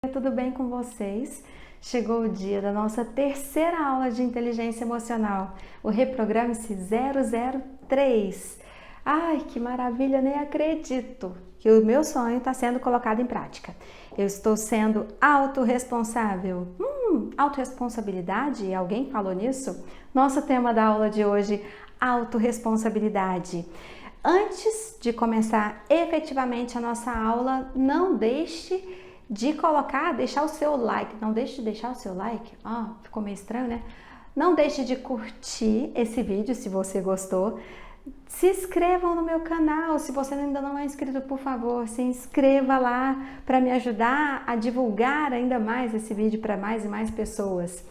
Tudo bem com vocês? Chegou o dia da nossa terceira aula de inteligência emocional, o Reprograme-se 003. Ai, que maravilha, nem acredito que o meu sonho está sendo colocado em prática. Eu estou sendo autorresponsável. Autorresponsabilidade? Alguém falou nisso? Nosso tema da aula de hoje, autorresponsabilidade. Antes de começar efetivamente a nossa aula, não deixe de deixar o seu like. Não deixe de deixar o seu like. Ficou meio estranho, né? Não deixe de curtir esse vídeo se você gostou. Se inscrevam no meu canal. Se você ainda não é inscrito, por favor, se inscreva lá para me ajudar a divulgar ainda mais esse vídeo para mais e mais pessoas.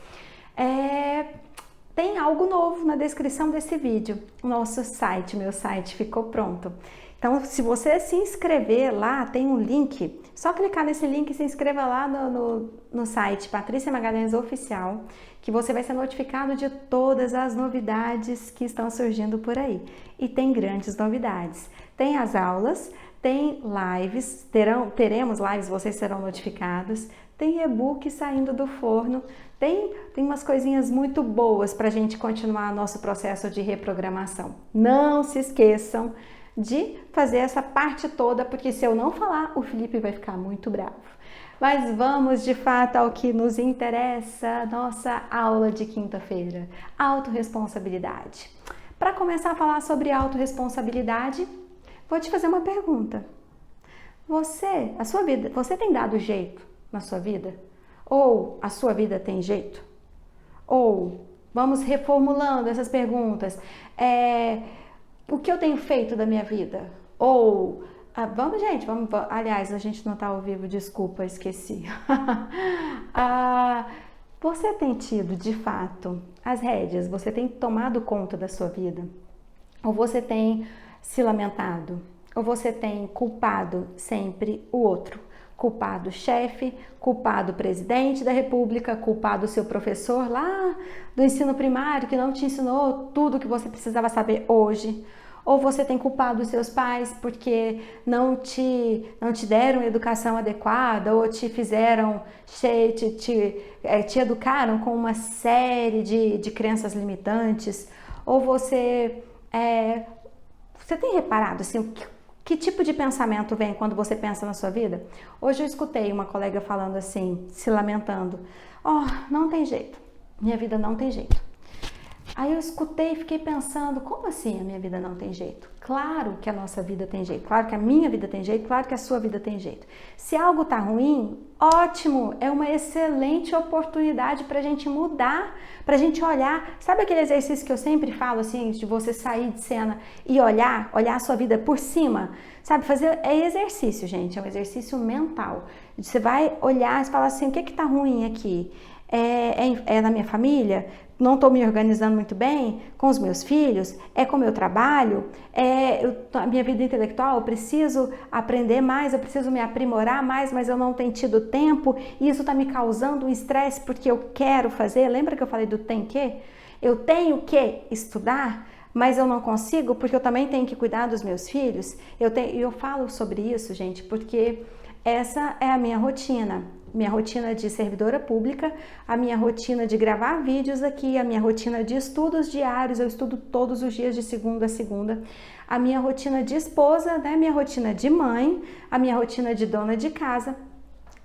Tem algo novo na descrição desse vídeo. Nosso site, meu site ficou pronto. Então, se você se inscrever lá, tem um link. Só clicar nesse link e se inscreva lá no site Patrícia Magalhães Oficial, que você vai ser notificado de todas as novidades que estão surgindo por aí. E tem grandes novidades. Tem as aulas, tem lives, teremos lives, vocês serão notificados. Tem e-book saindo do forno. Tem umas coisinhas muito boas para a gente continuar nosso processo de reprogramação. Não se esqueçam de fazer essa parte toda, porque se eu não falar, o Felipe vai ficar muito bravo. Mas vamos de fato ao que nos interessa, nossa aula de quinta-feira, autorresponsabilidade. Para começar a falar sobre autorresponsabilidade, vou te fazer uma pergunta. Você tem dado jeito na sua vida? Ou a sua vida tem jeito? Ou, vamos reformulando essas perguntas, o que eu tenho feito da minha vida? Ou, aliás, a gente não está ao vivo, desculpa, esqueci. Você tem tido, de fato, as rédeas? Você tem tomado conta da sua vida? Ou você tem se lamentado? Ou você tem culpado sempre o outro? Culpado o chefe, culpado o presidente da república, culpado o seu professor lá do ensino primário que não te ensinou tudo que você precisava saber hoje. Ou você tem culpado os seus pais porque não te deram educação adequada ou te fizeram, te educaram com uma série de crenças limitantes. Ou você tem reparado assim, que tipo de pensamento vem quando você pensa na sua vida? Hoje eu escutei uma colega falando assim, se lamentando. Não tem jeito, minha vida não tem jeito. Aí eu escutei e fiquei pensando, como assim a minha vida não tem jeito? Claro que a nossa vida tem jeito, claro que a minha vida tem jeito, claro que a sua vida tem jeito. Se algo tá ruim, ótimo, é uma excelente oportunidade pra gente mudar, pra gente olhar. Sabe aquele exercício que eu sempre falo assim, de você sair de cena e olhar a sua vida por cima? Sabe, exercício, gente, é um exercício mental. Você vai olhar e falar assim, o que tá ruim aqui? É na minha família? Não estou me organizando muito bem com os meus filhos, com o meu trabalho, a minha vida intelectual, eu preciso aprender mais, eu preciso me aprimorar mais, mas eu não tenho tido tempo e isso está me causando um estresse porque eu quero fazer. Lembra que eu falei do tem que? Eu tenho que estudar, mas eu não consigo porque eu também tenho que cuidar dos meus filhos. Eu falo sobre isso, gente, porque essa é a minha rotina. Minha rotina de servidora pública, a minha rotina de gravar vídeos aqui, a minha rotina de estudos diários, eu estudo todos os dias de segunda a segunda, a minha rotina de esposa, né, minha rotina de mãe, a minha rotina de dona de casa.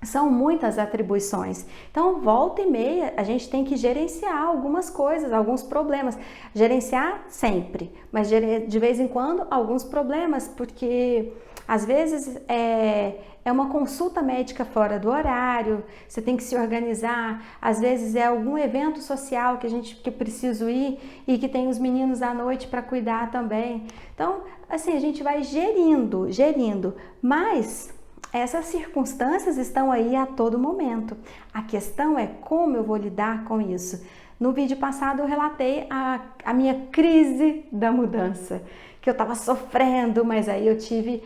São muitas atribuições. Então, volta e meia, a gente tem que gerenciar algumas coisas, alguns problemas. Gerenciar sempre, mas de vez em quando alguns problemas, porque às vezes é uma consulta médica fora do horário, você tem que se organizar, às vezes é algum evento social que preciso ir e que tem os meninos à noite para cuidar também. Então, assim, a gente vai gerindo, mas essas circunstâncias estão aí a todo momento. A questão é como eu vou lidar com isso. No vídeo passado eu relatei a minha crise da mudança, que eu estava sofrendo, mas aí eu tive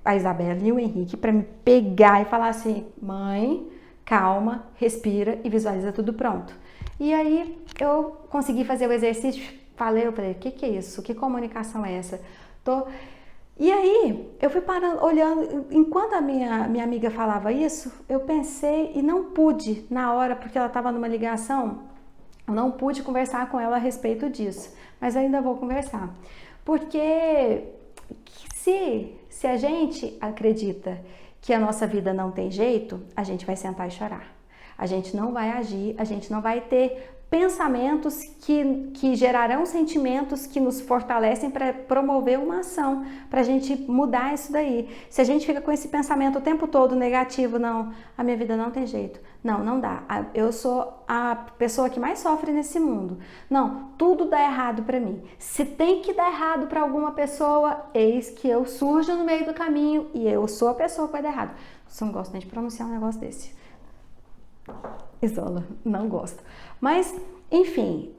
a Isabela e o Henrique para me pegar e falar assim, mãe, calma, respira e visualiza tudo pronto. E aí eu consegui fazer o exercício, eu falei, o que é isso? Que comunicação é essa? E aí, eu fui parando, olhando, enquanto a minha amiga falava isso, eu pensei e não pude, na hora, porque ela estava numa ligação, eu não pude conversar com ela a respeito disso, mas ainda vou conversar. Porque se a gente acredita que a nossa vida não tem jeito, a gente vai sentar e chorar. A gente não vai agir, a gente não vai ter pensamentos que gerarão sentimentos que nos fortalecem para promover uma ação, para a gente mudar isso daí. Se a gente fica com esse pensamento o tempo todo negativo, não, a minha vida não tem jeito, não dá, eu sou a pessoa que mais sofre nesse mundo, não, tudo dá errado para mim, se tem que dar errado para alguma pessoa, eis que eu surjo no meio do caminho e eu sou a pessoa que vai dar errado. Você não gosta nem de pronunciar um negócio desse. Isola, não gosto. Mas, enfim,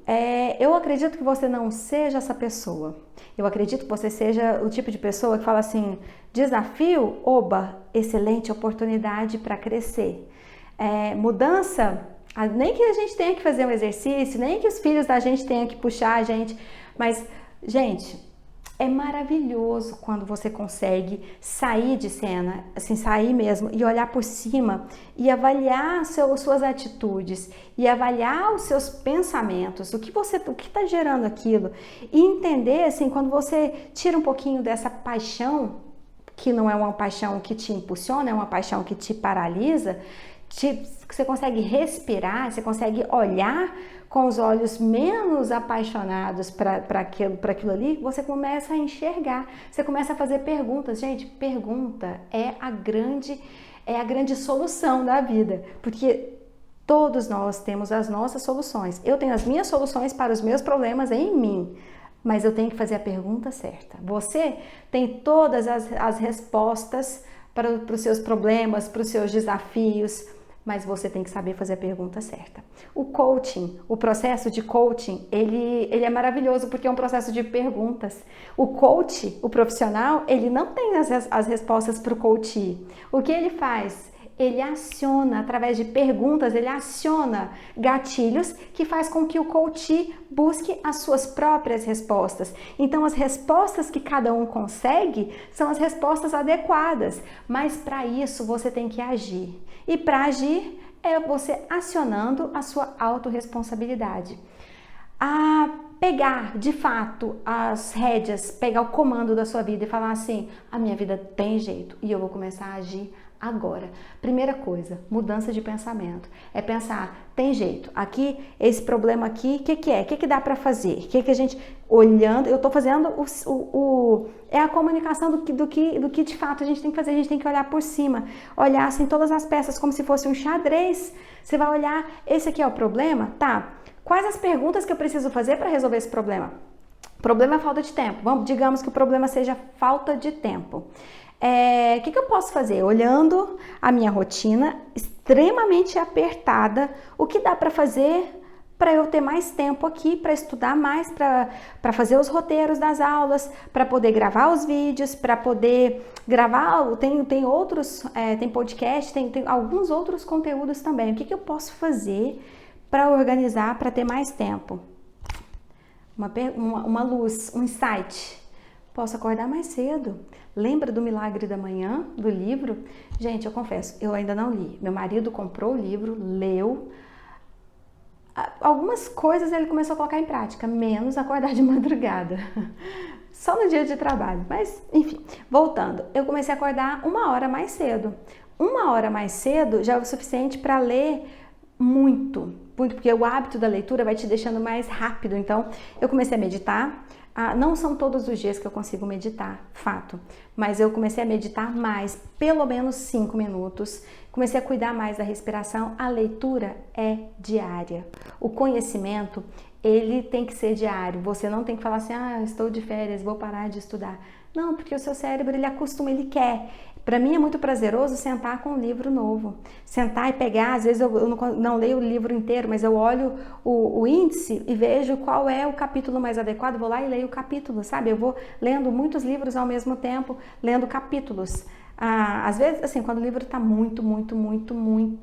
eu acredito que você não seja essa pessoa. Eu acredito que você seja o tipo de pessoa que fala assim, desafio, oba, excelente oportunidade para crescer. Mudança, nem que a gente tenha que fazer um exercício, nem que os filhos da gente tenham que puxar a gente, mas, gente, é maravilhoso quando você consegue sair de cena, assim, sair mesmo e olhar por cima e avaliar suas atitudes e avaliar os seus pensamentos, o que está gerando aquilo e entender, assim, quando você tira um pouquinho dessa paixão, que não é uma paixão que te impulsiona, é uma paixão que te paralisa, você consegue respirar, você consegue olhar com os olhos menos apaixonados para aquilo ali, você começa a enxergar, você começa a fazer perguntas. Gente, pergunta é a grande solução da vida, porque todos nós temos as nossas soluções. Eu tenho as minhas soluções para os meus problemas em mim, mas eu tenho que fazer a pergunta certa. Você tem todas as respostas para os seus problemas, para os seus desafios, mas você tem que saber fazer a pergunta certa. O coaching, o processo de coaching, ele é maravilhoso porque é um processo de perguntas. O coach, o profissional, ele não tem as respostas para o coachee. O que ele faz? Ele aciona, através de perguntas, ele aciona gatilhos que faz com que o coachee busque as suas próprias respostas. Então, as respostas que cada um consegue são as respostas adequadas, mas para isso você tem que agir. E para agir é você acionando a sua autorresponsabilidade. A pegar, de fato, as rédeas, pegar o comando da sua vida e falar assim, a minha vida tem jeito e eu vou começar a agir agora. Primeira coisa, mudança de pensamento. É pensar, tem jeito, aqui, esse problema aqui, o que é? O que dá para fazer? O que a gente, olhando, eu tô fazendo é a comunicação do que de fato a gente tem que fazer, a gente tem que olhar por cima, olhar assim todas as peças como se fosse um xadrez. Você vai olhar, esse aqui é o problema? Tá. Quais as perguntas que eu preciso fazer para resolver esse problema? O problema é falta de tempo. Digamos que o problema seja falta de tempo. O que eu posso fazer? Olhando a minha rotina extremamente apertada, o que dá para fazer para eu ter mais tempo aqui, para estudar mais, para fazer os roteiros das aulas, para poder gravar os vídeos, para poder gravar, tem outros, tem podcast, tem alguns outros conteúdos também. O que eu posso fazer para organizar, para ter mais tempo? Uma luz, um insight. Posso acordar mais cedo. Lembra do Milagre da Manhã, do livro? Gente, eu confesso, eu ainda não li. Meu marido comprou o livro, leu. Algumas coisas ele começou a colocar em prática, menos acordar de madrugada. Só no dia de trabalho. Mas, enfim, voltando. Eu comecei a acordar 1 hora mais cedo. 1 hora mais cedo já é o suficiente para ler muito, porque o hábito da leitura vai te deixando mais rápido. Então, eu comecei a meditar. Não são todos os dias que eu consigo meditar, fato, mas eu comecei a meditar mais, pelo menos 5 minutos, comecei a cuidar mais da respiração. A leitura é diária, o conhecimento, ele tem que ser diário, você não tem que falar assim, estou de férias, vou parar de estudar. Não, porque o seu cérebro, ele acostuma, ele quer. Para mim é muito prazeroso sentar com um livro novo, sentar e pegar, às vezes eu não leio o livro inteiro, mas eu olho o índice e vejo qual é o capítulo mais adequado, vou lá e leio o capítulo, sabe? Eu vou lendo muitos livros ao mesmo tempo, lendo capítulos. Às vezes, assim, quando o livro está muito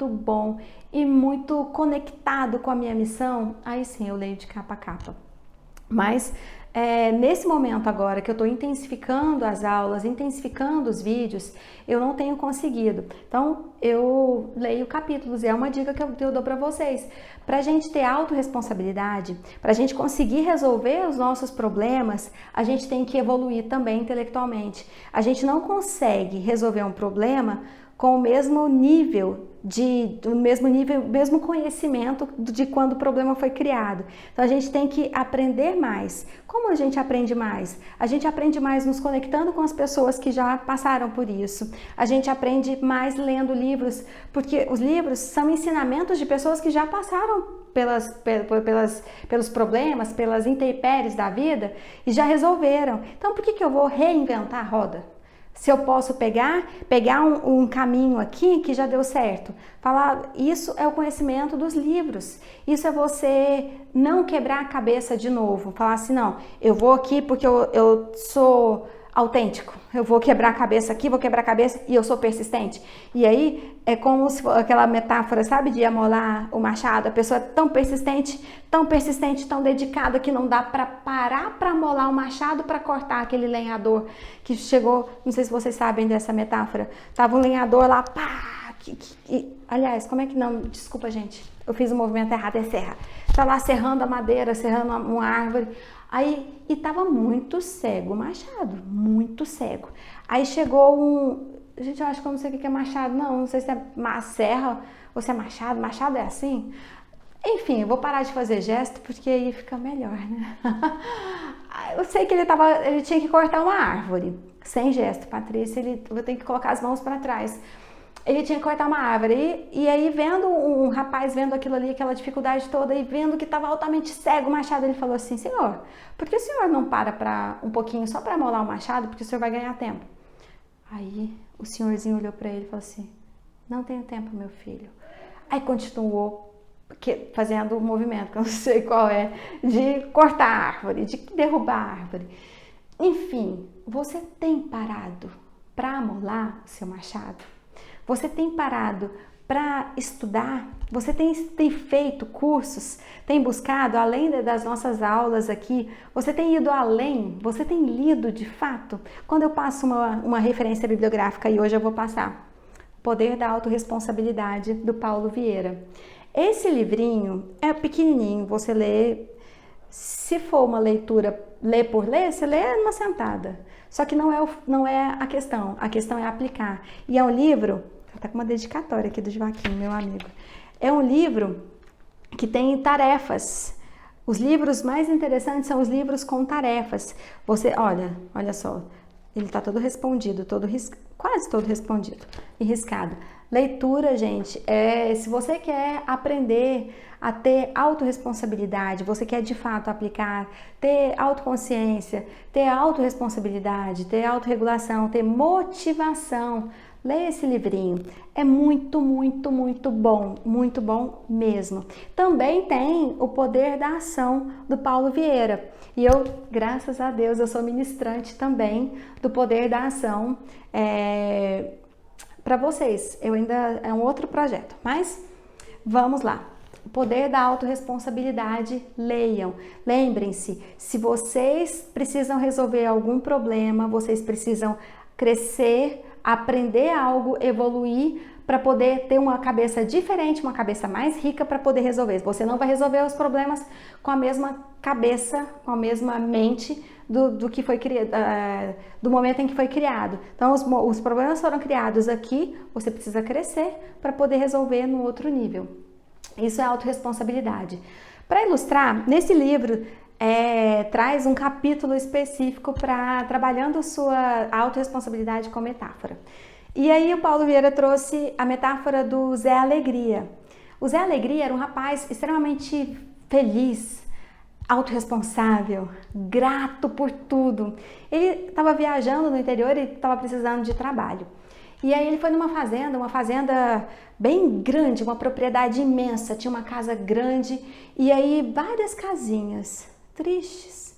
bom e muito conectado com a minha missão, aí sim eu leio de capa a capa. Mas Nesse momento agora que eu estou intensificando as aulas, intensificando os vídeos, eu não tenho conseguido. Então, eu leio capítulos e é uma dica que eu dou para vocês. Para a gente ter autorresponsabilidade, para a gente conseguir resolver os nossos problemas, a gente tem que evoluir também intelectualmente. A gente não consegue resolver um problema com o mesmo nível mesmo conhecimento de quando o problema foi criado. Então a gente tem que aprender mais. Como a gente aprende mais? A gente aprende mais nos conectando com as pessoas que já passaram por isso. A gente aprende mais lendo livros, porque os livros são ensinamentos de pessoas que já passaram pelos problemas, pelas intempéries da vida e já resolveram. Então por que eu vou reinventar a roda? Se eu posso pegar um caminho aqui que já deu certo. Falar, isso é o conhecimento dos livros. Isso é você não quebrar a cabeça de novo. Falar assim, não, eu vou aqui porque eu sou autêntico. Eu vou quebrar a cabeça aqui, vou quebrar a cabeça e eu sou persistente. E aí é como se aquela metáfora, sabe, de amolar o machado. A pessoa é tão persistente, tão dedicada que não dá para parar para amolar o machado para cortar aquele lenhador que chegou. Não sei se vocês sabem dessa metáfora. Tava um lenhador lá, pá. Aliás, como é que não? Desculpa, gente. Eu fiz o movimento errado, é serra. Tá lá serrando a madeira, serrando uma árvore. Aí, e tava muito cego o machado, muito cego. Aí chegou gente, eu acho que eu não sei o que é machado, não sei se é serra ou se é machado. Machado é assim? Enfim, eu vou parar de fazer gesto porque aí fica melhor, né? Eu sei que ele tinha que cortar uma árvore, sem gesto, Patrícia, eu tenho que colocar as mãos para trás. Ele tinha que cortar uma árvore e aí vendo um rapaz vendo aquilo ali, aquela dificuldade toda e vendo que estava altamente cego o machado, ele falou assim, senhor, por que o senhor não para um pouquinho só para amolar o machado, porque o senhor vai ganhar tempo? Aí o senhorzinho olhou para ele e falou assim, não tenho tempo, meu filho. Aí continuou fazendo o movimento, que eu não sei qual é, de cortar a árvore, de derrubar a árvore. Enfim, você tem parado para amolar o seu machado? Você tem parado para estudar? Você tem feito cursos? Tem buscado, além das nossas aulas aqui, você tem ido além? Você tem lido de fato? Quando eu passo uma referência bibliográfica, e hoje eu vou passar, Poder da Autorresponsabilidade, do Paulo Vieira. Esse livrinho é pequenininho, você lê, se for uma leitura, ler por ler, você lê numa sentada. Só que não é a questão é aplicar. E é um livro, tá com uma dedicatória aqui do Joaquim, meu amigo. É um livro que tem tarefas. Os livros mais interessantes são os livros com tarefas. Você, olha só, ele tá todo respondido, quase todo respondido e riscado. Leitura, gente, se você quer aprender a ter autorresponsabilidade, você quer de fato aplicar, ter autoconsciência, ter autorresponsabilidade, ter autorregulação, ter motivação, leia esse livrinho. É muito, muito, muito bom mesmo. Também tem O Poder da Ação, do Paulo Vieira. E eu, graças a Deus, eu sou ministrante também do Poder da Ação. Para vocês, é um outro projeto, mas vamos lá. O Poder da Autorresponsabilidade, leiam. Lembrem-se, se vocês precisam resolver algum problema, vocês precisam crescer, aprender algo, evoluir para poder ter uma cabeça diferente, uma cabeça mais rica para poder resolver. Você não vai resolver os problemas com a mesma cabeça, com a mesma mente do que foi criado, do momento em que foi criado. Então, os problemas foram criados aqui, você precisa crescer para poder resolver no outro nível. Isso é autorresponsabilidade. Para ilustrar, nesse livro traz um capítulo específico para trabalhando sua autorresponsabilidade com metáfora. E aí o Paulo Vieira trouxe a metáfora do Zé Alegria. O Zé Alegria era um rapaz extremamente feliz, autorresponsável, grato por tudo. Ele estava viajando no interior e estava precisando de trabalho. E aí ele foi numa fazenda bem grande, uma propriedade imensa, tinha uma casa grande e aí várias casinhas tristes.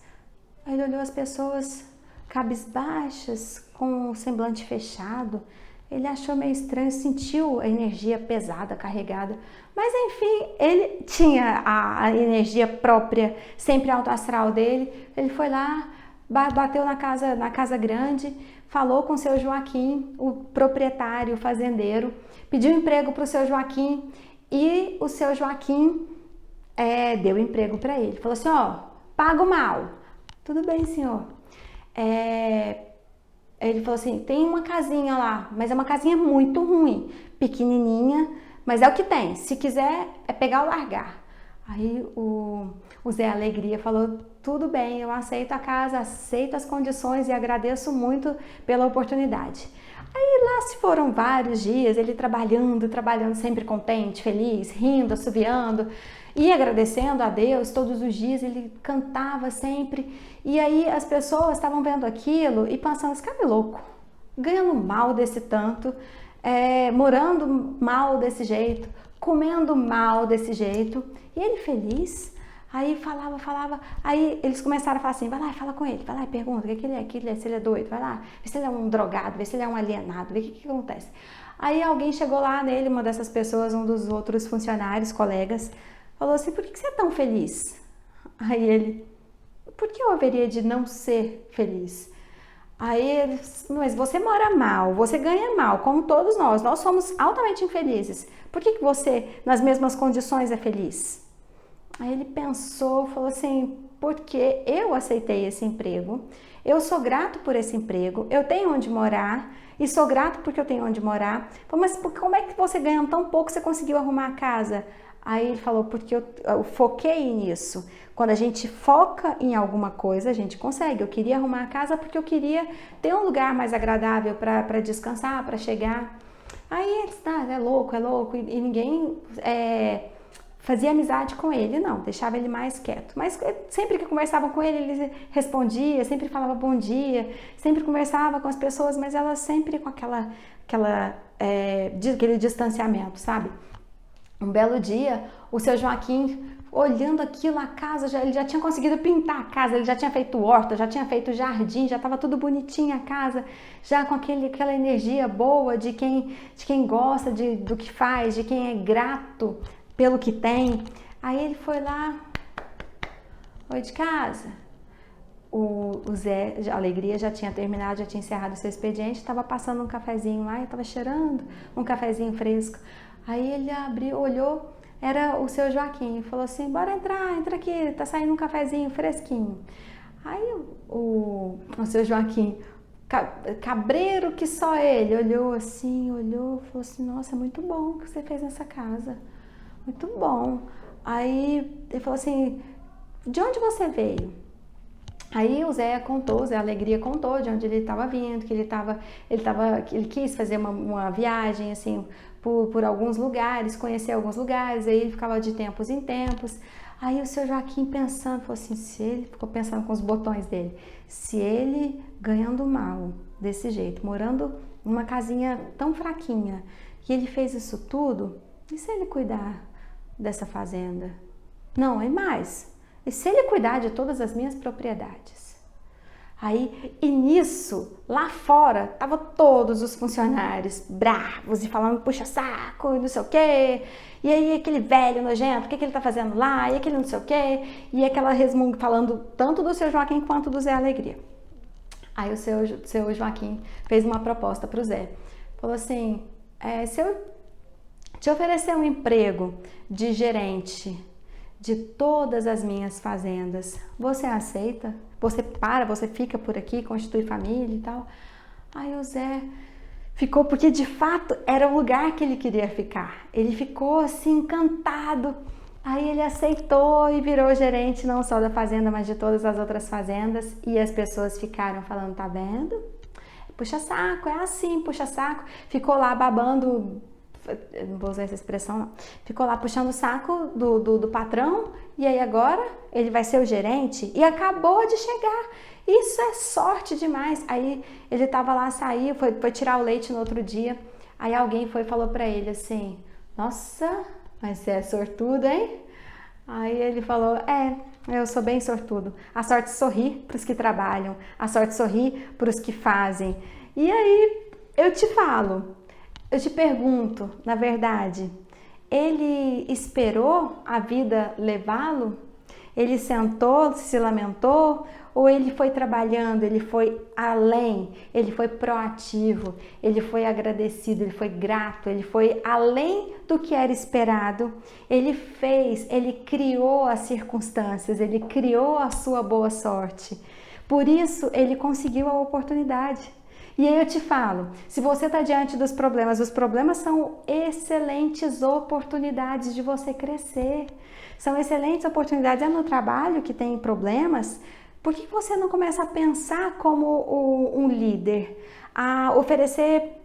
Aí ele olhou as pessoas cabisbaixas, com o semblante fechado. Ele achou meio estranho, sentiu a energia pesada, carregada. Mas enfim, ele tinha a energia própria, sempre alto astral dele. Ele foi lá, bateu na casa grande, falou com o seu Joaquim, o proprietário, o fazendeiro, pediu emprego para o seu Joaquim e o seu Joaquim deu emprego para ele. Falou assim, ó, pago mal. Tudo bem, senhor. Ele falou assim, tem uma casinha lá, mas é uma casinha muito ruim, pequenininha, mas é o que tem. Se quiser, é pegar ou largar. Aí o Zé Alegria falou, tudo bem, eu aceito a casa, aceito as condições e agradeço muito pela oportunidade. Aí lá se foram vários dias, ele trabalhando, sempre contente, feliz, rindo, assoviando e agradecendo a Deus todos os dias, ele cantava sempre. E aí as pessoas estavam vendo aquilo e pensando, esse cara é louco, ganhando mal desse tanto, morando mal desse jeito, comendo mal desse jeito, e ele feliz. Aí falava, aí eles começaram a falar assim, vai lá e fala com ele, vai lá e pergunta o que ele é, se ele é doido, vai lá, vê se ele é um drogado, vê se ele é um alienado, vê o que acontece. Aí alguém chegou lá nele, uma dessas pessoas, um dos outros funcionários, colegas, falou assim, por que você é tão feliz? Aí ele, por que eu haveria de não ser feliz? Aí ele, mas você mora mal, você ganha mal, como todos nós somos altamente infelizes. Por que você, nas mesmas condições, é feliz? Aí ele pensou, falou assim, porque eu aceitei esse emprego, eu sou grato por esse emprego, eu tenho onde morar e sou grato porque eu tenho onde morar. Mas como é que você ganhando tão pouco, você conseguiu arrumar a casa? Aí ele falou, porque eu foquei nisso. Quando a gente foca em alguma coisa, a gente consegue. Eu queria arrumar a casa porque eu queria ter um lugar mais agradável para descansar, para chegar. Aí ele disse, é louco, e ninguém fazia amizade com ele, não, deixava ele mais quieto. Mas sempre que conversavam com ele, ele respondia, sempre falava bom dia, sempre conversava com as pessoas, mas ela sempre com aquele distanciamento, sabe? Um belo dia, o seu Joaquim, olhando aquilo, a casa, ele já tinha conseguido pintar a casa, ele já tinha feito horta, já tinha feito jardim, já estava tudo bonitinho a casa, já com aquela energia boa de quem gosta do que faz, de quem é grato pelo que tem. Aí ele foi lá, oi de casa. O Zé Alegria já tinha terminado, já tinha encerrado o seu expediente, estava passando um cafezinho lá e estava cheirando um cafezinho fresco. Aí ele abriu, olhou, era o seu Joaquim, falou assim, bora entrar, entra aqui, tá saindo um cafezinho fresquinho. Aí o seu Joaquim, cabreiro que só ele, olhou, falou assim, nossa, é muito bom o que você fez nessa casa, muito bom. Aí ele falou assim, de onde você veio? Aí o Zé Alegria contou de onde ele estava vindo, que ele quis fazer uma viagem assim por alguns lugares, conhecer alguns lugares, aí ele ficava de tempos em tempos. Aí o seu Joaquim pensando, falou assim, ficou pensando com os botões dele, se ele ganhando mal desse jeito, morando numa casinha tão fraquinha, e ele fez isso tudo, e se ele cuidar dessa fazenda? Não, é mais. E se ele cuidar de todas as minhas propriedades? Aí, e nisso, lá fora, estavam todos os funcionários bravos e falando puxa saco e não sei o quê. E aí aquele velho nojento, o que ele tá fazendo lá? E aquele não sei o quê. E aquela resmunga falando tanto do seu Joaquim quanto do Zé Alegria. Aí o seu Joaquim fez uma proposta para o Zé. Falou assim, se eu te oferecer um emprego de gerente de todas as minhas fazendas, você aceita? Você fica por aqui, constitui família e tal? Aí o Zé ficou, porque de fato era o lugar que ele queria ficar. Ele ficou assim, encantado. Aí ele aceitou e virou gerente não só da fazenda, mas de todas as outras fazendas. E as pessoas ficaram falando, tá vendo? Puxa saco, é assim, puxa saco. Ficou lá babando, não vou usar essa expressão não, ficou lá puxando o saco do patrão, e aí agora ele vai ser o gerente e acabou de chegar. Isso é sorte demais. Aí ele tava lá, saiu, foi tirar o leite no outro dia, aí alguém foi e falou pra ele assim, nossa, mas você é sortudo, hein? Aí ele falou, eu sou bem sortudo, a sorte sorri para os que trabalham, a sorte sorri para os que fazem. E aí eu te falo, Eu te pergunto, na verdade, ele esperou a vida levá-lo? Ele sentou, se lamentou? Ou ele foi trabalhando, ele foi além, ele foi proativo, ele foi agradecido, ele foi grato, ele foi além do que era esperado. Ele fez, ele criou as circunstâncias, ele criou a sua boa sorte. Por isso, ele conseguiu a oportunidade. E aí eu te falo, se você está diante dos problemas, os problemas são excelentes oportunidades de você crescer. São excelentes oportunidades. É no trabalho que tem problemas. Por que você não começa a pensar como um líder? A oferecer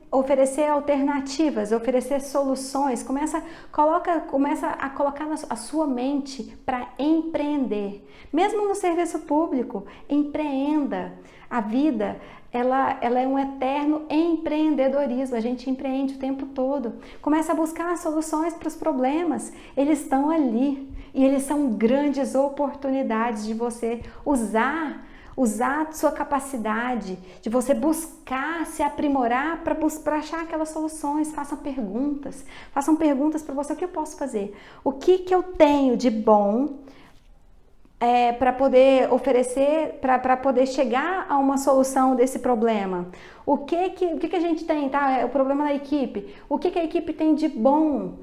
alternativas, oferecer soluções. Começa a colocar a sua mente para empreender. Mesmo no serviço público, empreenda. A vida, ela é um eterno empreendedorismo, a gente empreende o tempo todo. Começa a buscar soluções para os problemas, eles estão ali e eles são grandes oportunidades de você usar a sua capacidade, de você buscar se aprimorar para achar aquelas soluções. Façam perguntas para você, o que eu posso fazer? O que eu tenho de bom para poder oferecer, para poder chegar a uma solução desse problema? O que a gente tem, tá? É o problema da equipe. O que a equipe tem de bom?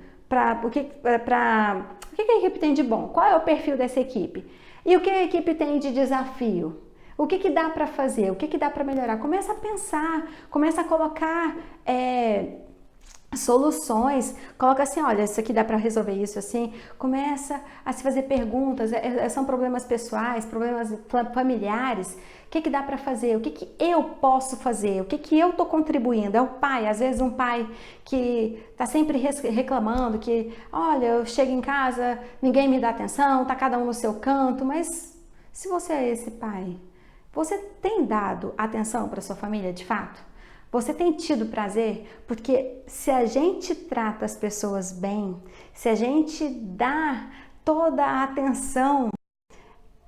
O que a equipe tem de bom? Qual é o perfil dessa equipe? E o que a equipe tem de desafio? O que dá para fazer? O que dá para melhorar? Começa a pensar, começa a colocar soluções, coloca assim, olha, isso aqui dá para resolver isso assim, começa a se fazer perguntas, são problemas pessoais, problemas familiares, o que dá para fazer, o que eu posso fazer, o que eu tô contribuindo. É o pai, às vezes um pai que tá sempre reclamando que, olha, eu chego em casa, ninguém me dá atenção, tá cada um no seu canto, mas se você é esse pai, você tem dado atenção para sua família de fato? Você tem tido prazer? Porque se a gente trata as pessoas bem, se a gente dá toda a atenção,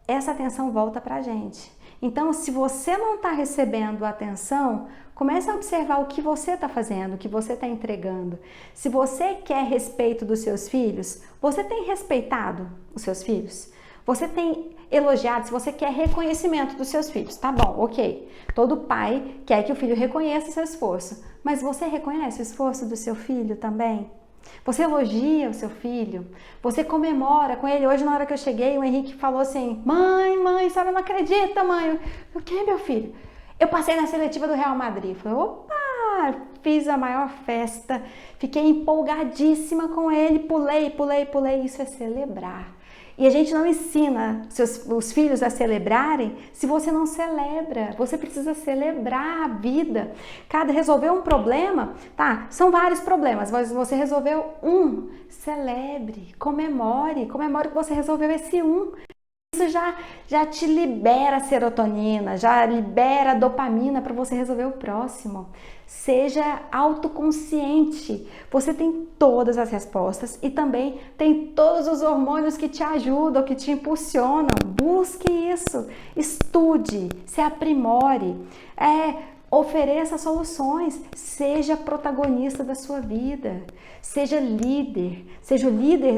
essa atenção volta pra gente. Então, se você não está recebendo atenção, comece a observar o que você está fazendo, o que você está entregando. Se você quer respeito dos seus filhos, você tem respeitado os seus filhos? Você tem elogiado? Se você quer reconhecimento dos seus filhos, tá bom, ok. Todo pai quer que o filho reconheça o seu esforço, mas você reconhece o esforço do seu filho também? Você elogia o seu filho? Você comemora com ele? Hoje, na hora que eu cheguei, o Henrique falou assim, mãe, a senhora não acredita, mãe. O que, meu filho? Eu passei na seletiva do Real Madrid. Eu falei, opa, fiz a maior festa, fiquei empolgadíssima com ele, pulei, isso é celebrar. E a gente não ensina os filhos a celebrarem se você não celebra. Você precisa celebrar a vida. Resolveu um problema, tá? São vários problemas, mas você resolveu um. Celebre, comemore que você resolveu esse um. Isso já te libera serotonina, já libera dopamina para você resolver o próximo. Seja autoconsciente. Você tem todas as respostas e também tem todos os hormônios que te ajudam, que te impulsionam. Busque isso. Estude, se aprimore. Ofereça soluções, seja protagonista da sua vida, seja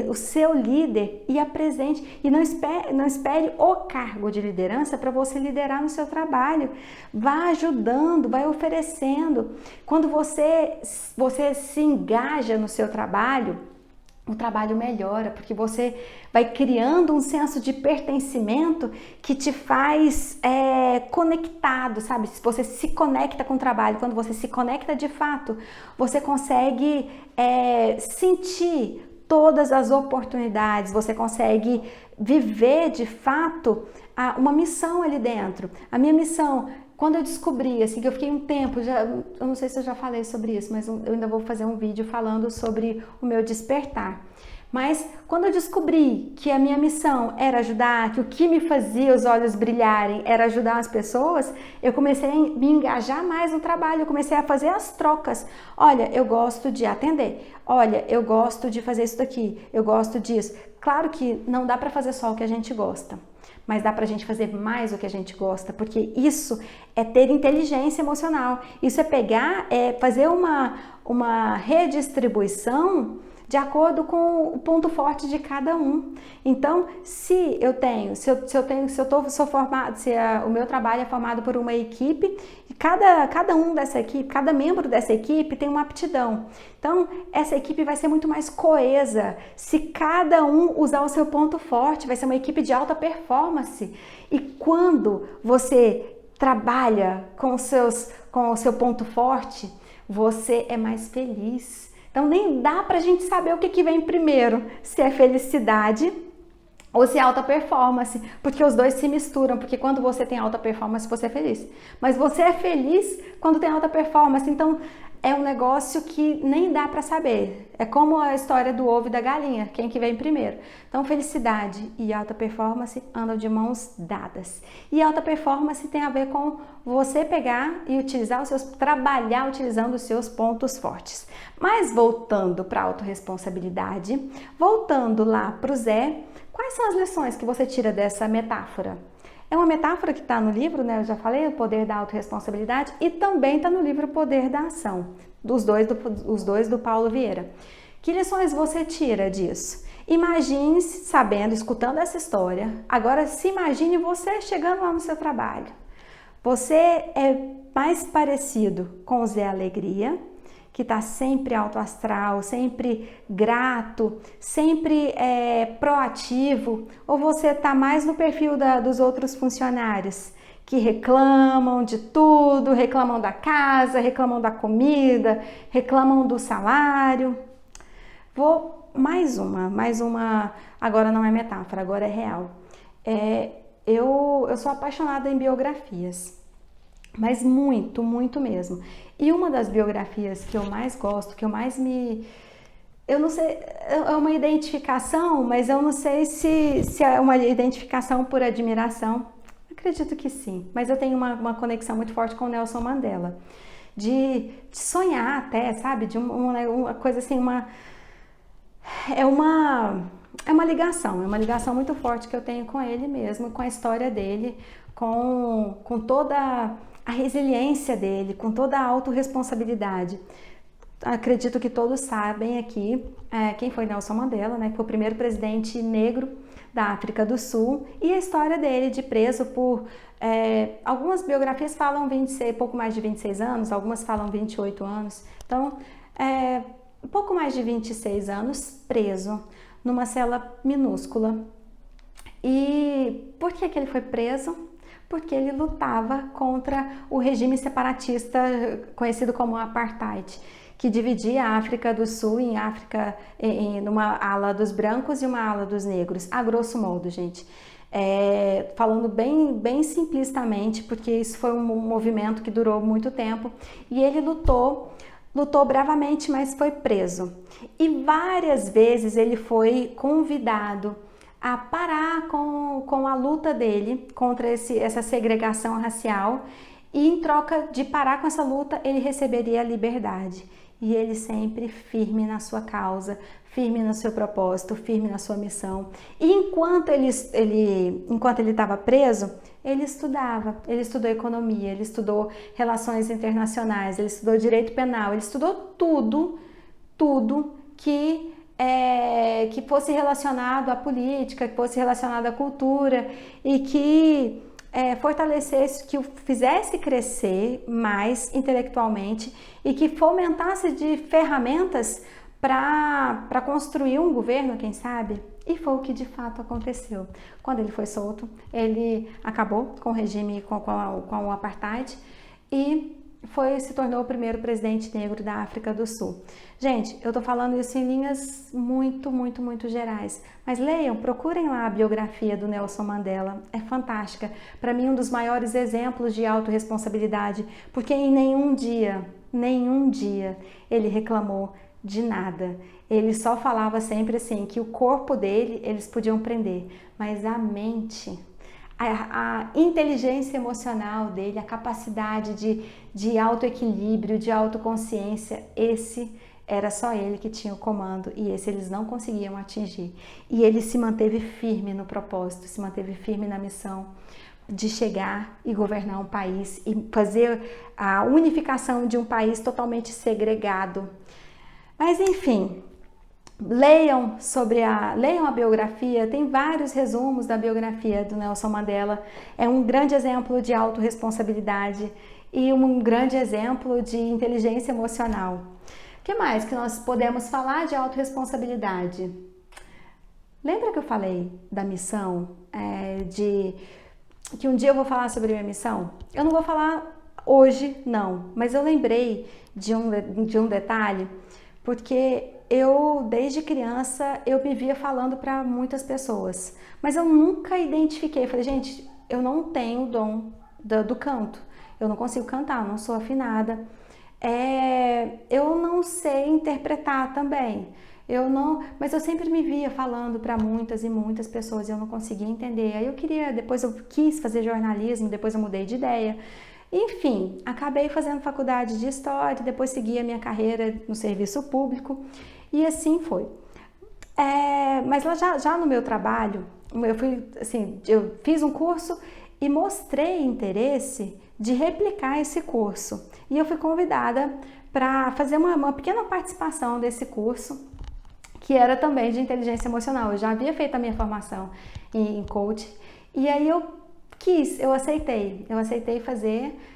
o seu líder e apresente. E não espere o cargo de liderança para você liderar no seu trabalho. Vá ajudando, vai oferecendo. Quando você se engaja no seu trabalho, o trabalho melhora, porque você vai criando um senso de pertencimento que te faz conectado, sabe? Se você se conecta com o trabalho, quando você se conecta de fato, você consegue sentir todas as oportunidades, você consegue viver de fato uma missão ali dentro. A minha missão, quando eu descobri, assim, que eu fiquei um tempo, eu não sei se eu já falei sobre isso, mas eu ainda vou fazer um vídeo falando sobre o meu despertar. Mas quando eu descobri que a minha missão era ajudar, que o que me fazia os olhos brilharem era ajudar as pessoas, eu comecei a me engajar mais no trabalho, eu comecei a fazer as trocas. Olha, eu gosto de atender, olha, eu gosto de fazer isso daqui, eu gosto disso. Claro que não dá para fazer só o que a gente gosta, mas dá pra gente fazer mais do que a gente gosta, porque isso é ter inteligência emocional. Isso é pegar, fazer uma redistribuição de acordo com o ponto forte de cada um. Então, se o meu trabalho é formado por uma equipe, e cada um dessa equipe, cada membro dessa equipe tem uma aptidão. Então, essa equipe vai ser muito mais coesa se cada um usar o seu ponto forte, vai ser uma equipe de alta performance. E quando você trabalha com o seu ponto forte, você é mais feliz. Então nem dá pra gente saber o que vem primeiro, se é felicidade ou se é alta performance, porque os dois se misturam, porque quando você tem alta performance, você é feliz. Mas você é feliz quando tem alta performance, então é um negócio que nem dá para saber. É como a história do ovo e da galinha, quem que vem primeiro. Então felicidade e alta performance andam de mãos dadas. E alta performance tem a ver com você pegar e trabalhar utilizando os seus pontos fortes. Mas voltando para a autorresponsabilidade, voltando lá para o Zé, quais são as lições que você tira dessa metáfora? É uma metáfora que está no livro, né? Eu já falei, O Poder da Autorresponsabilidade, e também está no livro O Poder da Ação, os dois do Paulo Vieira. Que lições você tira disso? Imagine-se sabendo, escutando essa história. Agora se imagine você chegando lá no seu trabalho. Você é mais parecido com o Zé Alegria, que está sempre alto astral, sempre grato, sempre proativo, ou você está mais no perfil dos outros funcionários, que reclamam de tudo, reclamam da casa, reclamam da comida, reclamam do salário? Mais uma, agora não é metáfora, agora é real. Eu sou apaixonada em biografias, mas muito, muito mesmo. E uma das biografias que eu mais gosto, que eu mais eu não sei, é uma identificação, mas eu não sei se é uma identificação por admiração. Acredito que sim, mas eu tenho uma conexão muito forte com o Nelson Mandela. De sonhar até, sabe? De uma coisa assim, é uma ligação muito forte que eu tenho com ele mesmo, com a história dele, com toda a resiliência dele, com toda a autorresponsabilidade. Acredito que todos sabem aqui quem foi Nelson Mandela, né, que foi o primeiro presidente negro da África do Sul, e a história dele de preso por... algumas biografias falam pouco mais de 26 anos, algumas falam 28 anos, então um pouco mais de 26 anos preso numa cela minúscula. E por que ele foi preso? Porque ele lutava contra o regime separatista conhecido como apartheid, que dividia a África do Sul numa ala dos brancos e uma ala dos negros, a grosso modo, gente. Falando bem simplistamente, porque isso foi um movimento que durou muito tempo, e ele lutou bravamente, mas foi preso. E várias vezes ele foi convidado a parar com a luta dele contra essa segregação racial, e em troca de parar com essa luta, ele receberia a liberdade. E ele sempre firme na sua causa, firme no seu propósito, firme na sua missão. E enquanto ele estava preso, ele estudou economia, ele estudou relações internacionais, ele estudou direito penal, ele estudou tudo que fosse relacionado à política, que fosse relacionado à cultura, e que fortalecesse, que o fizesse crescer mais intelectualmente e que fomentasse de ferramentas para construir um governo, quem sabe? E foi o que de fato aconteceu. Quando ele foi solto, ele acabou com o regime, com o apartheid, e se tornou o primeiro presidente negro da África do Sul. Gente, eu tô falando isso em linhas muito, muito, muito gerais, mas leiam, procurem lá a biografia do Nelson Mandela, é fantástica. Para mim, um dos maiores exemplos de autorresponsabilidade, porque em nenhum dia ele reclamou de nada. Ele só falava sempre assim, que o corpo dele eles podiam prender, mas a mente, a inteligência emocional dele, a capacidade de autoequilíbrio, de autoconsciência, esse era só ele que tinha o comando e esse eles não conseguiam atingir. E ele se manteve firme no propósito, se manteve firme na missão de chegar e governar um país e fazer a unificação de um país totalmente segregado. Mas enfim, leiam a biografia, tem vários resumos da biografia do Nelson Mandela. É um grande exemplo de autorresponsabilidade e um grande exemplo de inteligência emocional. O que mais que nós podemos falar de autorresponsabilidade? Lembra que eu falei da missão, que um dia eu vou falar sobre a minha missão? Eu não vou falar hoje, não, mas eu lembrei de um detalhe, porque eu, desde criança, eu me via falando para muitas pessoas, mas eu nunca identifiquei. Falei, gente, eu não tenho o dom do canto, eu não consigo cantar, eu não sou afinada, eu não sei interpretar também. Mas eu sempre me via falando para muitas e muitas pessoas e eu não conseguia entender. Aí depois eu quis fazer jornalismo, depois eu mudei de ideia. Enfim, acabei fazendo faculdade de História, depois segui a minha carreira no serviço público e assim foi. Mas lá já no meu trabalho, eu fiz um curso e mostrei interesse de replicar esse curso. E eu fui convidada para fazer uma pequena participação desse curso, que era também de inteligência emocional. Eu já havia feito a minha formação em coach e aí eu aceitei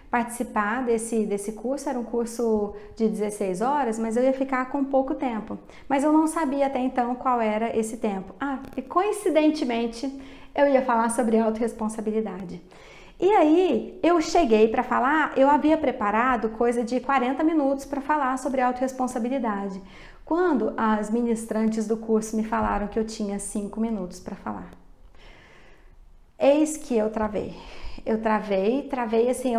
participar desse curso. Era um curso de 16 horas, mas eu ia ficar com pouco tempo. Mas eu não sabia até então qual era esse tempo. E coincidentemente eu ia falar sobre autorresponsabilidade. E aí eu cheguei para falar, eu havia preparado coisa de 40 minutos para falar sobre autorresponsabilidade. Quando as ministrantes do curso me falaram que eu tinha 5 minutos para falar. Eis que eu travei. Eu travei assim,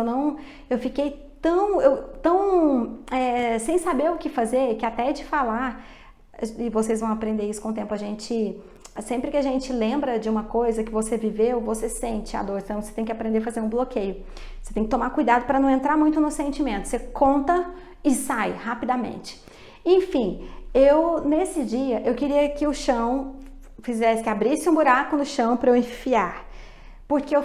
eu fiquei tão sem saber o que fazer, que até de falar, e vocês vão aprender isso com o tempo, sempre que a gente lembra de uma coisa que você viveu, você sente a dor, então você tem que aprender a fazer um bloqueio. Você tem que tomar cuidado para não entrar muito no sentimento, você conta e sai rapidamente. Enfim, nesse dia, eu queria que o chão que abrisse um buraco no chão para eu enfiar, porque eu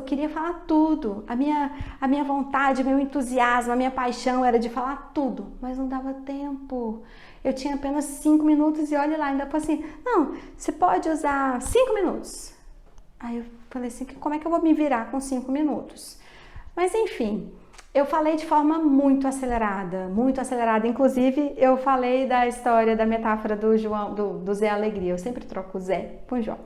queria falar tudo, a minha vontade, meu entusiasmo, a minha paixão era de falar tudo, mas não dava tempo. Eu tinha apenas 5 minutos e olha lá, ainda falei assim, não, você pode usar 5 minutos. Aí eu falei assim, como é que eu vou me virar com 5 minutos? Mas enfim, eu falei de forma muito acelerada, inclusive eu falei da história, da metáfora do Zé Alegria, eu sempre troco o Zé com o João.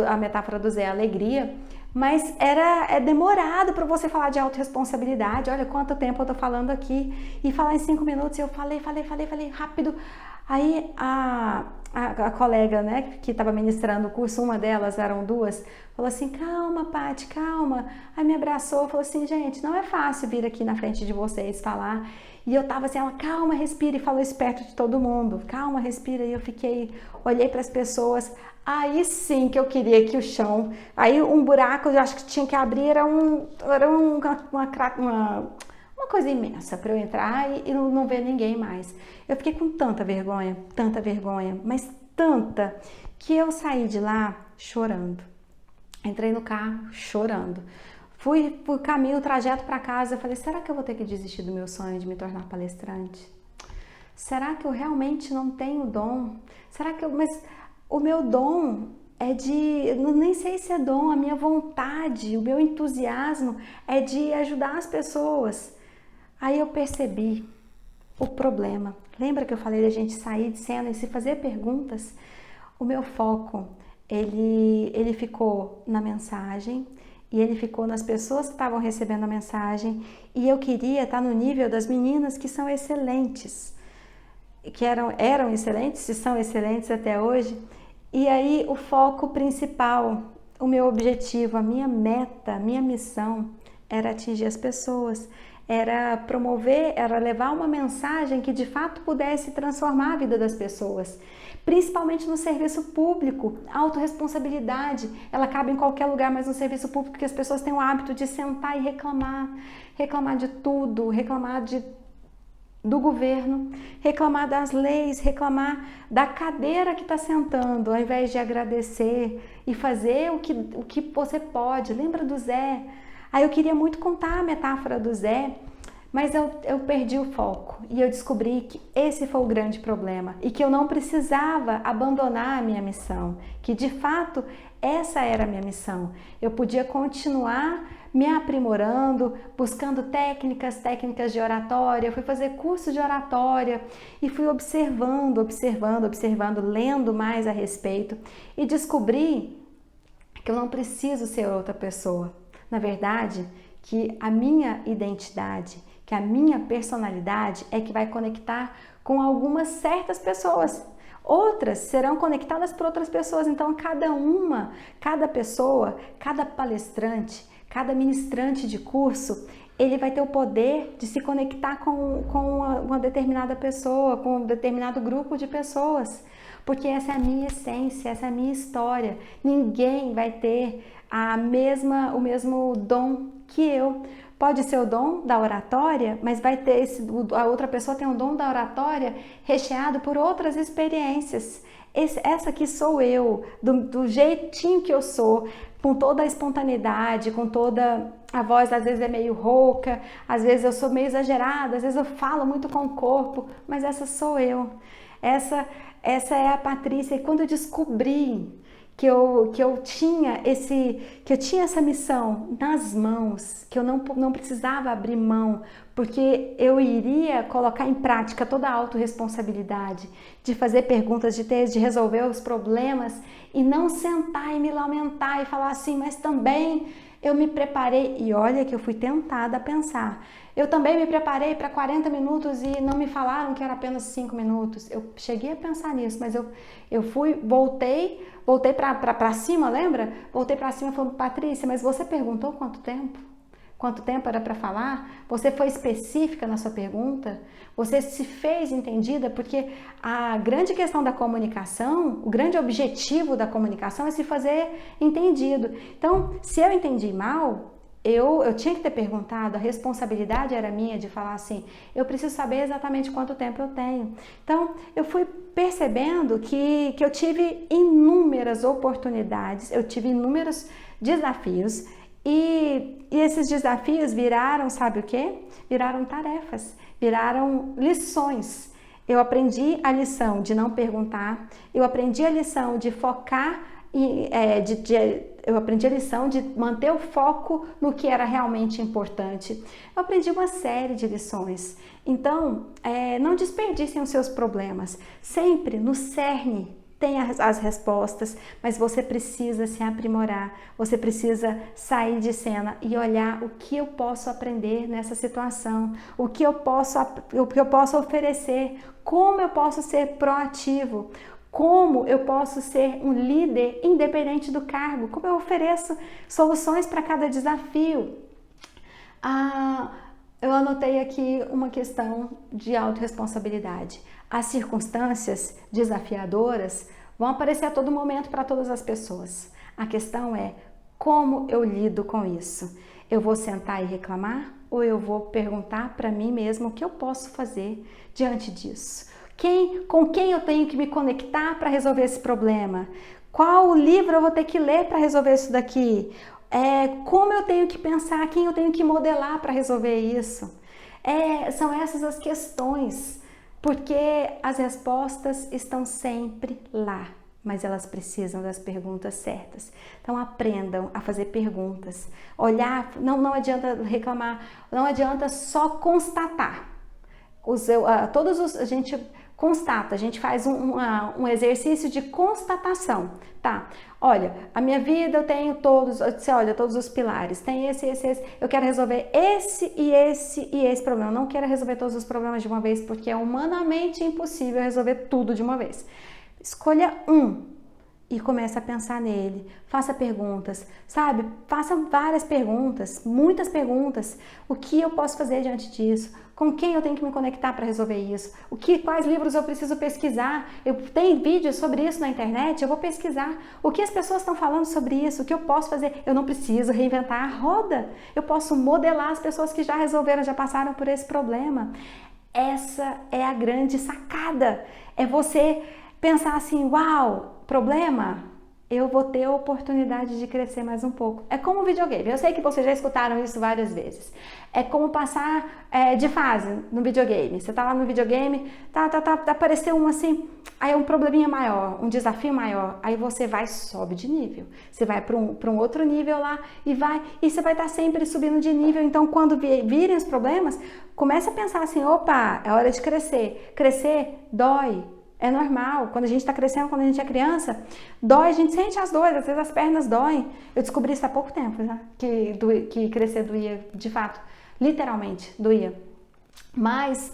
A metáfora do Zé Alegria, mas é demorado para você falar de autorresponsabilidade. Olha quanto tempo eu tô falando aqui e falar em 5 minutos, eu falei rápido. Aí a colega, né, que estava ministrando o curso, uma delas, eram duas, falou assim, calma, Paty, calma. Aí me abraçou, falou assim, gente, não é fácil vir aqui na frente de vocês falar. E eu tava assim, ela, calma, respira, e falou isso perto de todo mundo, calma, respira. E eu olhei para as pessoas, aí sim que eu queria que o chão, aí um buraco, eu acho que tinha que abrir, era uma coisa imensa para eu entrar e não ver ninguém mais. Eu fiquei com tanta vergonha, mas tanta, que eu saí de lá chorando. Entrei no carro chorando. Fui por caminho, o trajeto para casa, eu falei, será que eu vou ter que desistir do meu sonho de me tornar palestrante? Será que eu realmente não tenho dom? Mas o meu dom nem sei se é dom, a minha vontade, o meu entusiasmo é de ajudar as pessoas. Aí eu percebi o problema. Lembra que eu falei da gente sair de cena e se fazer perguntas? O meu foco, ele ficou na mensagem e ele ficou nas pessoas que estavam recebendo a mensagem e eu queria estar no nível das meninas que são excelentes, que eram excelentes e são excelentes até hoje. E aí o foco principal, o meu objetivo, a minha meta, a minha missão era atingir as pessoas, era promover, era levar uma mensagem que de fato pudesse transformar a vida das pessoas, principalmente no serviço público. A autorresponsabilidade, ela cabe em qualquer lugar, mas no serviço público que as pessoas têm o hábito de sentar e reclamar de tudo, reclamar do governo, reclamar das leis, reclamar da cadeira que está sentando, ao invés de agradecer e fazer o que você pode. Lembra do Zé? Aí eu queria muito contar a metáfora do Zé, mas eu perdi o foco e eu descobri que esse foi o grande problema e que eu não precisava abandonar a minha missão, que de fato essa era a minha missão. Eu podia continuar me aprimorando, buscando técnicas de oratória. Eu fui fazer curso de oratória e fui observando, lendo mais a respeito e descobri que eu não preciso ser outra pessoa. Na verdade, que a minha identidade, que a minha personalidade é que vai conectar com algumas certas pessoas. Outras serão conectadas por outras pessoas. Então, cada pessoa, cada palestrante, cada ministrante de curso, ele vai ter o poder de se conectar com uma determinada pessoa, com um determinado grupo de pessoas. Porque essa é a minha essência, essa é a minha história. Ninguém vai ter o mesmo dom que eu. Pode ser o dom da oratória, mas vai ter a outra pessoa tem um dom da oratória recheado por outras experiências. Essa aqui sou eu, do jeitinho que eu sou, com toda a espontaneidade, com toda a voz, às vezes é meio rouca, às vezes eu sou meio exagerada, às vezes eu falo muito com o corpo, mas essa sou eu. Essa é a Patrícia. E quando eu descobri que eu tinha essa missão nas mãos, que eu não precisava abrir mão, porque eu iria colocar em prática toda a autorresponsabilidade de fazer perguntas, de resolver os problemas e não sentar e me lamentar e falar assim, mas também eu me preparei, e olha que eu fui tentada a pensar, eu também me preparei para 40 minutos e não me falaram que era apenas 5 minutos. Eu cheguei a pensar nisso, mas eu voltei para cima, lembra? Voltei para cima falando, Patrícia, mas você perguntou quanto tempo? Quanto tempo era para falar? Você foi específica na sua pergunta? Você se fez entendida? Porque a grande questão da comunicação, o grande objetivo da comunicação é se fazer entendido. Então, se eu entendi mal, eu tinha que ter perguntado, a responsabilidade era minha de falar assim, eu preciso saber exatamente quanto tempo eu tenho. Então, eu fui percebendo que eu tive inúmeras oportunidades, eu tive inúmeros desafios e esses desafios viraram, sabe o quê? Viraram tarefas, viraram lições. Eu aprendi a lição de não perguntar, eu aprendi a lição de focar eu aprendi a lição de manter o foco no que era realmente importante. Eu aprendi uma série de lições. Então, não desperdicem os seus problemas. Sempre no cerne tem as respostas, mas você precisa se aprimorar. Você precisa sair de cena e olhar o que eu posso aprender nessa situação, o que eu posso oferecer, como eu posso ser proativo. Como eu posso ser um líder independente do cargo? Como eu ofereço soluções para cada desafio? Eu anotei aqui uma questão de autorresponsabilidade. As circunstâncias desafiadoras vão aparecer a todo momento para todas as pessoas. A questão é como eu lido com isso. Eu vou sentar e reclamar ou eu vou perguntar para mim mesmo o que eu posso fazer diante disso? Com quem eu tenho que me conectar para resolver esse problema? Qual livro eu vou ter que ler para resolver isso daqui? Como eu tenho que pensar, quem eu tenho que modelar para resolver isso? São essas as questões, porque as respostas estão sempre lá, mas elas precisam das perguntas certas. Então aprendam a fazer perguntas, olhar, não adianta reclamar, não adianta só constatar. A gente constata, a gente faz um exercício de constatação, tá? Olha, a minha vida eu tenho você olha todos os pilares, tem esse, eu quero resolver esse e esse problema, eu não quero resolver todos os problemas de uma vez, porque é humanamente impossível resolver tudo de uma vez. Escolha um e comece a pensar nele, faça perguntas, sabe? Faça várias perguntas, muitas perguntas. O que eu posso fazer diante disso? Com quem eu tenho que me conectar para resolver isso? Quais livros eu preciso pesquisar? Tem vídeos sobre isso na internet? Eu vou pesquisar. O que as pessoas estão falando sobre isso? O que eu posso fazer? Eu não preciso reinventar a roda. Eu posso modelar as pessoas que já resolveram, já passaram por esse problema. Essa é a grande sacada. É você pensar assim, uau, problema? Eu vou ter a oportunidade de crescer mais um pouco. É como um videogame. Eu sei que vocês já escutaram isso várias vezes. É como passar de fase no videogame. Você tá lá no videogame, apareceu um assim, aí é um probleminha maior, um desafio maior. Aí você vai, sobe de nível. Você vai para um outro nível lá e você vai estar sempre subindo de nível. Então, quando virem os problemas, comece a pensar assim, opa, é hora de crescer. Crescer dói. É normal, quando a gente está crescendo, quando a gente é criança, dói, a gente sente as dores, às vezes as pernas doem. Eu descobri isso há pouco tempo, né? Que crescer doía, de fato, literalmente doía. Mas,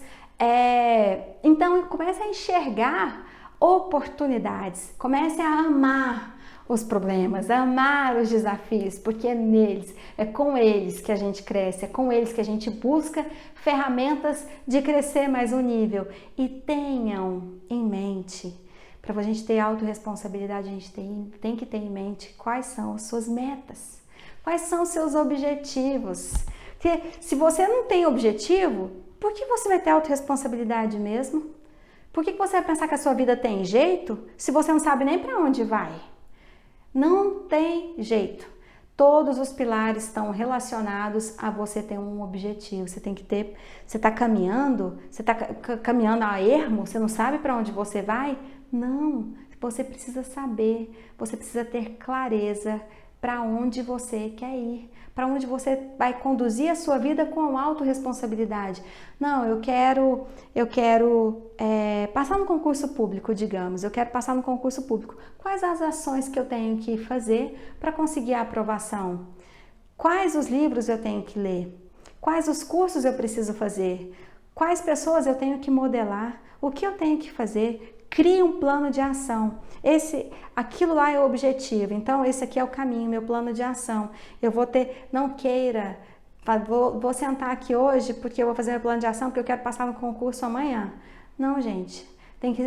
então comece a enxergar oportunidades, comece a amar os problemas, amar os desafios, porque é neles, é com eles que a gente cresce, é com eles que a gente busca ferramentas de crescer mais um nível. E tenham em mente, para a gente ter autorresponsabilidade, a gente tem que ter em mente quais são as suas metas, quais são os seus objetivos. Porque se você não tem objetivo, por que você vai ter autorresponsabilidade mesmo? Por que você vai pensar que a sua vida tem jeito se você não sabe nem para onde vai? Não tem jeito. Todos os pilares estão relacionados a você ter um objetivo. Você tem que ter. Você está caminhando a ermo, você não sabe para onde você vai? Não. Você precisa saber, você precisa ter clareza para onde você quer ir, para onde você vai conduzir a sua vida com autorresponsabilidade. Não, eu quero passar no concurso público, digamos, eu quero passar no concurso público. Quais as ações que eu tenho que fazer para conseguir a aprovação? Quais os livros eu tenho que ler? Quais os cursos eu preciso fazer? Quais pessoas eu tenho que modelar? O que eu tenho que fazer? Crie um plano de ação. Aquilo lá é o objetivo. Então, esse aqui é o caminho, meu plano de ação. Eu vou ter, não queira, vou sentar aqui hoje porque eu vou fazer meu plano de ação porque eu quero passar no concurso amanhã. Não, gente.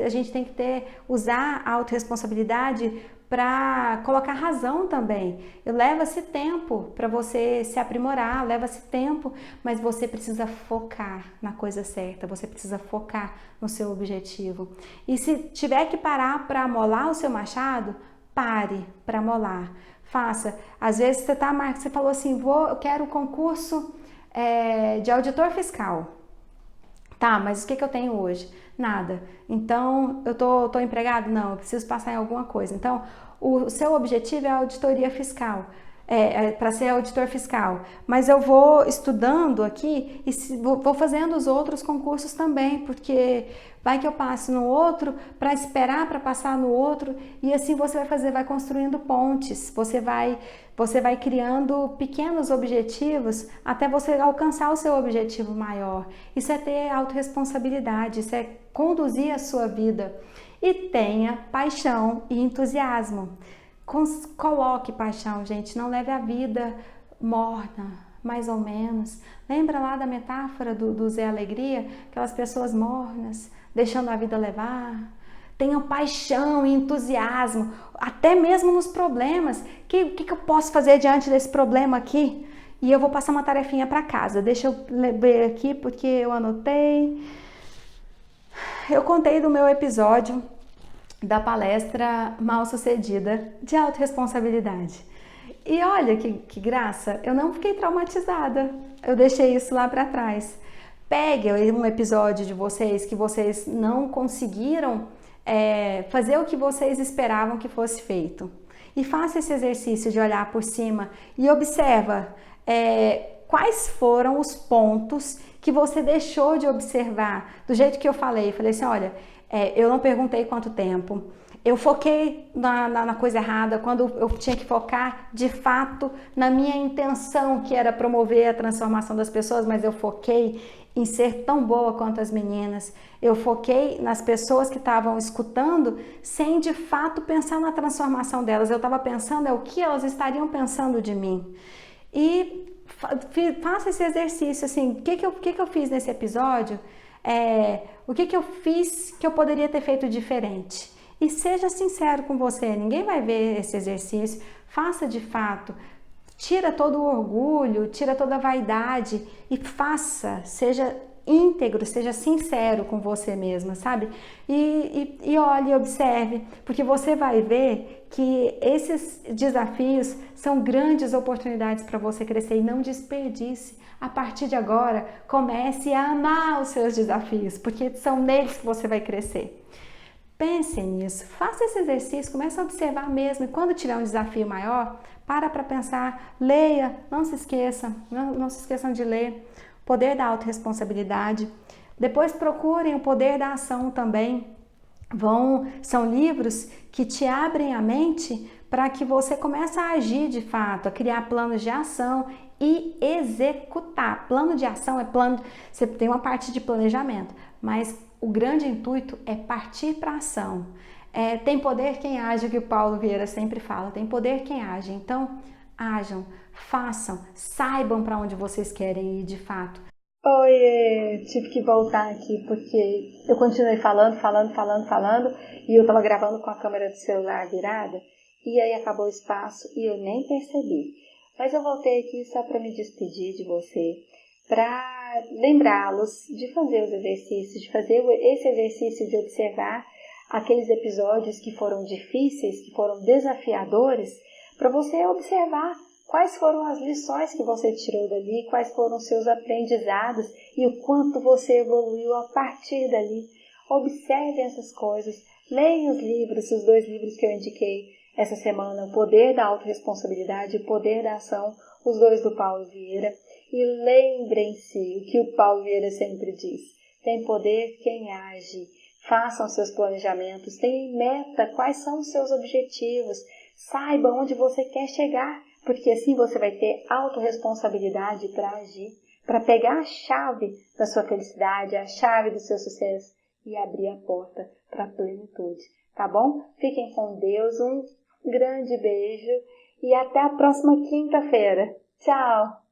A gente tem que usar a autorresponsabilidade para colocar razão também. Leva-se tempo para você se aprimorar, leva-se tempo, mas você precisa focar na coisa certa, você precisa focar no seu objetivo. E se tiver que parar para amolar o seu machado, pare para amolar. Faça. Às vezes você falou assim, eu quero o concurso de auditor fiscal. Tá, mas o que eu tenho hoje? Nada. Então, eu tô empregado? Não, eu preciso passar em alguma coisa. Então, o seu objetivo é a auditoria fiscal, para ser auditor fiscal. Mas eu vou estudando aqui e vou fazendo os outros concursos também, porque vai que eu passo no outro para esperar para passar no outro e assim você vai construindo pontes, você vai criando pequenos objetivos até você alcançar o seu objetivo maior. Isso é ter autorresponsabilidade, isso é conduzir a sua vida. E tenha paixão e entusiasmo. Coloque paixão, gente, não leve a vida morna, mais ou menos. Lembra lá da metáfora do Zé Alegria? Aquelas pessoas mornas, deixando a vida levar. Tenham paixão e entusiasmo, até mesmo nos problemas. O que eu posso fazer diante desse problema aqui? E eu vou passar uma tarefinha para casa. Deixa eu ver aqui porque eu anotei. Eu contei do meu episódio da palestra mal sucedida de autorresponsabilidade. E olha que graça, eu não fiquei traumatizada. Eu deixei isso lá para trás. Pegue um episódio de vocês que vocês não conseguiram fazer o que vocês esperavam que fosse feito. E faça esse exercício de olhar por cima e observa quais foram os pontos que você deixou de observar. Do jeito que eu falei assim, olha, eu não perguntei quanto tempo, eu foquei na coisa errada, quando eu tinha que focar de fato na minha intenção, que era promover a transformação das pessoas, mas eu foquei em ser tão boa quanto as meninas, eu foquei nas pessoas que estavam escutando sem de fato pensar na transformação delas, eu estava pensando o que elas estariam pensando de mim. E faça esse exercício, assim, o que eu fiz nesse episódio, o que eu fiz que eu poderia ter feito diferente. E seja sincero com você, ninguém vai ver esse exercício, faça de fato, tira todo o orgulho, tira toda a vaidade e faça, seja íntegro, seja sincero com você mesma, sabe? E olhe, observe, porque você vai ver que esses desafios são grandes oportunidades para você crescer e não desperdice. A partir de agora, comece a amar os seus desafios, porque são neles que você vai crescer. Pense nisso, faça esse exercício, comece a observar mesmo e quando tiver um desafio maior, para pensar, leia, não se esqueça, não se esqueçam de ler. Poder da autorresponsabilidade. Depois procurem o poder da ação também. São livros que te abrem a mente para que você comece a agir de fato, a criar planos de ação e executar. Plano de ação é plano, você tem uma parte de planejamento, mas o grande intuito é partir para a ação. Tem poder quem age, que o Paulo Vieira sempre fala, tem poder quem age. Então, ajam, façam, saibam para onde vocês querem ir de fato. Oi, tive que voltar aqui porque eu continuei falando e eu estava gravando com a câmera do celular virada e aí acabou o espaço e eu nem percebi. Mas eu voltei aqui só para me despedir de você, para lembrá-los de fazer os exercícios, de fazer esse exercício de observar aqueles episódios que foram difíceis, que foram desafiadores, para você observar quais foram as lições que você tirou dali, quais foram os seus aprendizados e o quanto você evoluiu a partir dali. Observe essas coisas, leia os livros, os 2 livros que eu indiquei essa semana, O Poder da Autorresponsabilidade e O Poder da Ação, os 2 do Paulo Vieira. E lembrem-se o que o Paulo Vieira sempre diz, tem poder quem age. Façam seus planejamentos, tenham em meta quais são os seus objetivos, saiba onde você quer chegar, porque assim você vai ter autorresponsabilidade para agir, para pegar a chave da sua felicidade, a chave do seu sucesso e abrir a porta para a plenitude, tá bom? Fiquem com Deus, um grande beijo e até a próxima quinta-feira. Tchau!